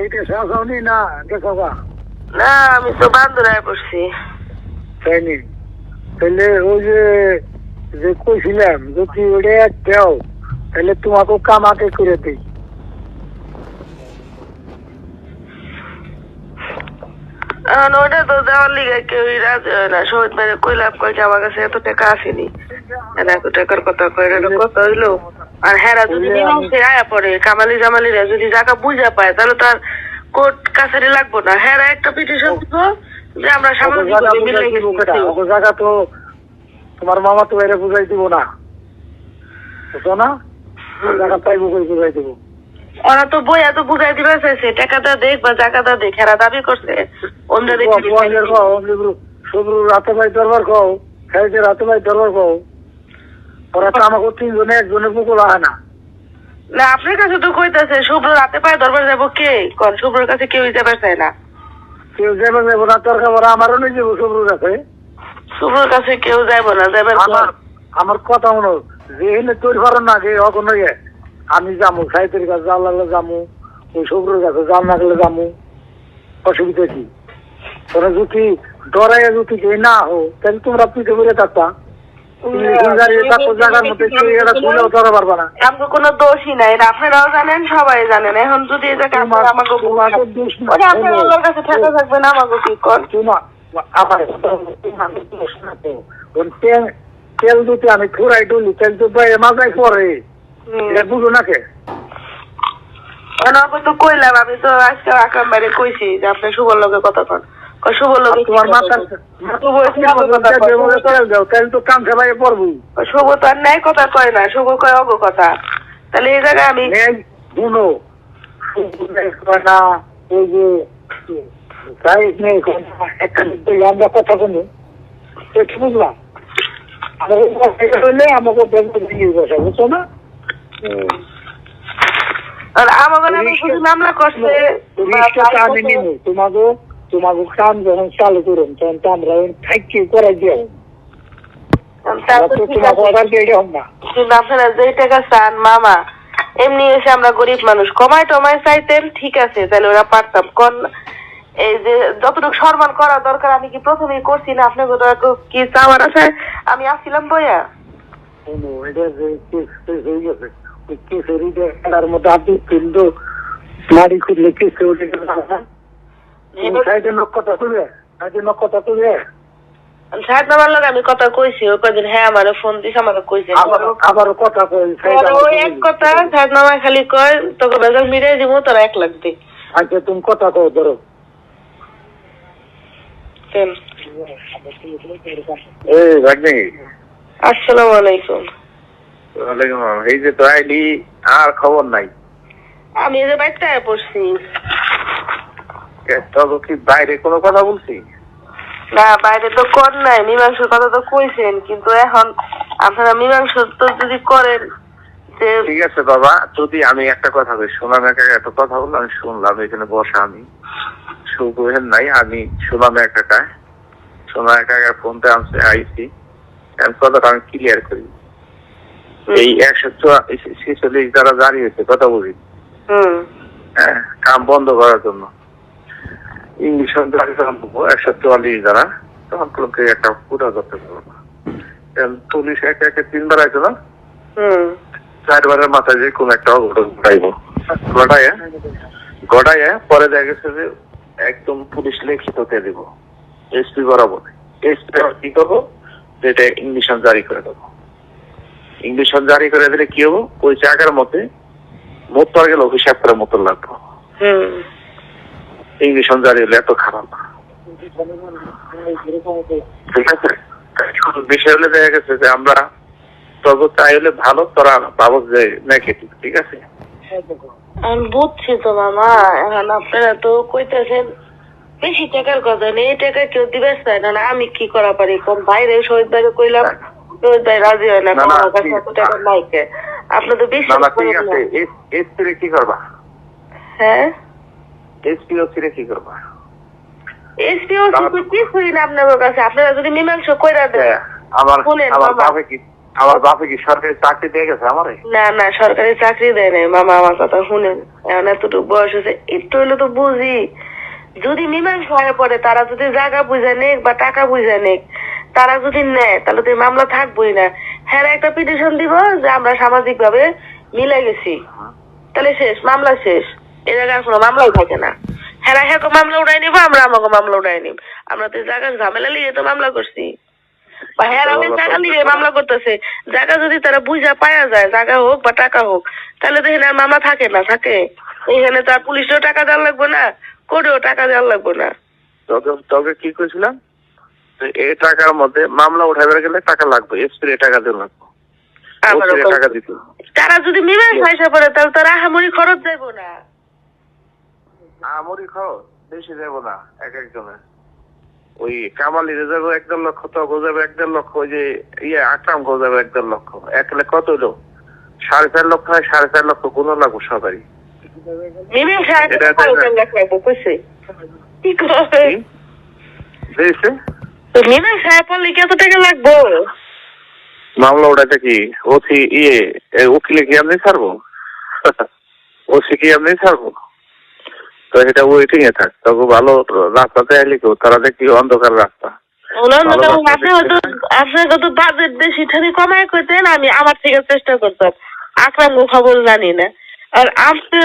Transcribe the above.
এইটা শেষ না দেখো না আমি তো বান্দরায় পড়ছি। তাইনি তাহলে ওই যে যে কইছিলাম যদি ওটা দাও তাহলে তোমাকে কামাকে করে দিই। ওটা তো দেওয়ার লিগে কেউ রাজি হয় না। শহীদ ভাই কইলাম কয়েছে আমার কাছে এত টাকা আসেনি, এত টাকার কথা কয়ে কথা হইলো। আর হেরা যদি মীমাংসে আয়া পড়ে কামালি জামালিরা যদি জায়গা বুঝা পায় তাহলে তার কোর্ট কাছারি লাগবো না। হেরা একটা পিটিশন দিব যে আমরা সামাজিক জায়গা তো তোমার মামা তো এরা বুঝাই দিব না, বুঝছো না? জায়গা পাইবো কই বুঝাই দিব? ওরা তো বই এত বুঝাই দিবে চাইছে টাকাটা দেখ বা জায়গাটা দেখ, হেরা দাবি করছে অন্য শুভ্র রাতে ভাই দরবার কও, খাইতে রাতে ভাই দরবার কও। ওরা তো আমাকে তিনজনে একজনের পুকুর হয় না। না আপনার কাছে তো কইতাছে শুভ্র রাতে পায়ে দরবার যাবো কে? কোন শুভ্রর কাছে কেউই যাবে চায় না। কেউ যাবে যাবো না, তোর খবর আমারও নিয়ে যাবো শুভ্রর কাছে। শুভ্রর কাছে কেউ যাবো না, যাবে আমার কথা মনে যেখানে তৈরি করেন না যে অখন আমি যাবো সাহিত্যের কাছে জাল লাগলে যাবো, ওই শুভ্রর কাছে জাল না গেলে যাবো, অসুবিধা কি? তোরা যদি ডরাইয়া যদি না হো তাহলে তোমরা পিঠে করে থাকতা। কোনো দোষই নাই, আপনারাও জানেন সবাই জানেন। এখন যদি কাছে ঠেকা থাকবেন আমাকে কি কর? তেল দুটি আমি থুরাই ডুলি তেল তো মাজাই পরে বুঝো না কে? তো কইলাম আমি তো আজকে আকাম বাইরে কইছি যে আপনার শুভর লোকের কথা কন। শুভ তো আর ন্যায় কথা কয় না, শুভ কয় অগ কথা। তাহলে এই জায়গায় আমি আমরা কথা বলি বুঝলাম আমাকে বুঝছো না? মামলা করছে আমি নিব তোমাকে, তোমাকে কাম যখন চালু করুন তখন তো আমরা থাকি করে দিয়ে আপনারা যে টাকা চান মামা এমনি এসে আমরা গরিব মানুষ কমায় টমায় চাইতেন ঠিক আছে, তাহলে ওরা পারতাম। কোন এই যে যতটুকু সম্মান করা দরকার আমি কি প্রথমেই করছি না? আপনার কি চাওয়ার আছে? আমি আসছিলাম বইয়া মধ্যে আপনি কিন্তু মারি খুঁজলে কি কথা তুলবে কথা তুলবে সাহেব নামার লগে আমি কথা কইছি ওই কদিন। হ্যাঁ আমারও ফোন দিস, আমারও কইছে আবারও কথা কই ওই এক কথা। সাহেব নামায় খালি কয় তোকে বেজাল মিটাই দিব, তোরা 1 লাখ দে। আচ্ছা তুমি কথা কও ধরো। আসসালামু আলাইকুম। এই যে তো আইলি আর খবর নাই। আমি এই যে বাইরে পড়ছি। কি বাইরে কোনো কথা বলছি? না বাইরে তো কর নাই, মীমাংসার কথা তো কইছেন, কিন্তু এখন আপনারা মীমাংসা তো যদি করেন যে ঠিক আছে বাবা। যদি আমি একটা কথা কই, সোনাম একা এত কথা বললো আমি শুনলাম, এখানে বসা আমি সুবহেন নাই, আমি শুনলাম একা সোনা একা ফোনতে আনছে আইসি কথাটা আমি ক্লিয়ার করি। এই 146 যারা জারি হয়েছে কথা বলি কাম বন্ধ করার জন্য ইংলিশ 144 যারা তখন একটা পুরা করতে পারবো না। পুলিশ একে 3 বার আছে না, 4 বারের মাথায় যে কোন একটা অঘটন ঘটাইয়া পরে দেখা গেছে যে একদম পুলিশ লিখিততে দিব এসপি বরাবর। এসপি কি করবো, যেটা ইংলিশন জারি করে দেবো। ইংলিশন জারি করে দিলে কি হবো, ওই জায়গার মধ্যে মোটর গেল হিসাব করে মোটর লাগবো। ইংলিশন জারি হলে এত খারাপ ঠিক আছে। বিষয় হলে দেখা গেছে যে আমরা তবে তাই হলে ভালো, তোরা ভাবো যে নেগেটিভ ঠিক আছে। আমি বুঝছি তো মামা, এখন আপনারা তো কইতেছেন বেশি টাকার কথা নেই, এই টাকা কেউ দিবে চায় না। আমি কি করা পারি কোন? বাইরে শহীদ বাইরে কইলাম, শহীদ ভাই রাজি হয় না, আমার কাছে এত টাকা নাইকে। আপনি তো বেশি কি করবা? হ্যাঁ এসপিওসিরে কি করবা? এসপিওসি কিছুই না আপনার কাছে। আপনারা যদি মীমাংসা কইরা দেন, আমার বাপে কি সরকারি চাকরি দিয়ে গেছে আমারে? না না, সরকারি চাকরি দেয় নাই মামা, আমার কথা শুনেন। এখন এতটুকু বয়স হয়েছে, একটু হইলে তো বুঝি। যদি মীমাংসা হয়ে পড়ে, তারা যদি জায়গা বুঝে নেক বা টাকা বুঝে নেক, তারা যদি নেয় তাহলে তো এই মামলা থাকবোই না। হ্যাঁ, একটা পিটিশন দিব যে আমরা সামাজিক ভাবে মিলে গেছি, তাহলে শেষ, মামলা শেষ। এ জায়গায় কোনো মামলাই থাকে না। হ্যাঁ হ্যাঁ, মামলা উঠাই নিবো, আমরা আমাকে মামলা উঠাই নিব। আমরা তো জায়গার ঝামেলা লিয়ে তো মামলা করছি, বা হ্যাঁ আমি জায়গা লিয়ে মামলা করতেছে। জায়গা যদি তারা বুঝা পাওয়া যায়, জায়গা হোক বা টাকা হোক, তাহলে তো এখানে আর মামলা থাকে না। থাকে এখানে তো আর পুলিশেও টাকা দেওয়া লাগবে না, কোর্টেও টাকা দেওয়া লাগবে না। তোকে কি কইছিলাম, এই টাকার মধ্যে মামলা উঠাইবার গেলে টাকা লাগবে, এসপির টাকা দিয়ে লাগবে, টাকা দিতে। তারা যদি মীমাংসা এসে পড়ে, তাহলে তারা আহামরি খরচ যাইব না। আহামরি খরচ বেশি যাব না এক একজনের। ওই কামালিরে যাবো 1.5 লক্ষ, তগো যাবে 1.5 লক্ষ, ওই যে আকরাম গো যাবে 1.5 লক্ষ। একলে কত হলো? 4.5 লক্ষ হয়, 4.5 লক্ষ গুণ লাগবো সবারই। মীমাংসা লাগবো কইছে, কি করে মীমাংসা পড়লে কত টাকা লাগবো? মামলা ওটাতে কি ওসি উকিলে কি আপনি ছাড়বো? ওসি কি আপনি ছাড়বো? তো এটা ওয়েটিং এ থাক, তখন ভালো রাস্তাতে আইলে কেউ, তারা দেখি অন্ধকার রাস্তা। আপনার কত বাজেট বেশি ঠানি কমায় কইতেন, আমি আমার থেকে চেষ্টা করতাম। আকরাম খবর জানি না, আর আপনি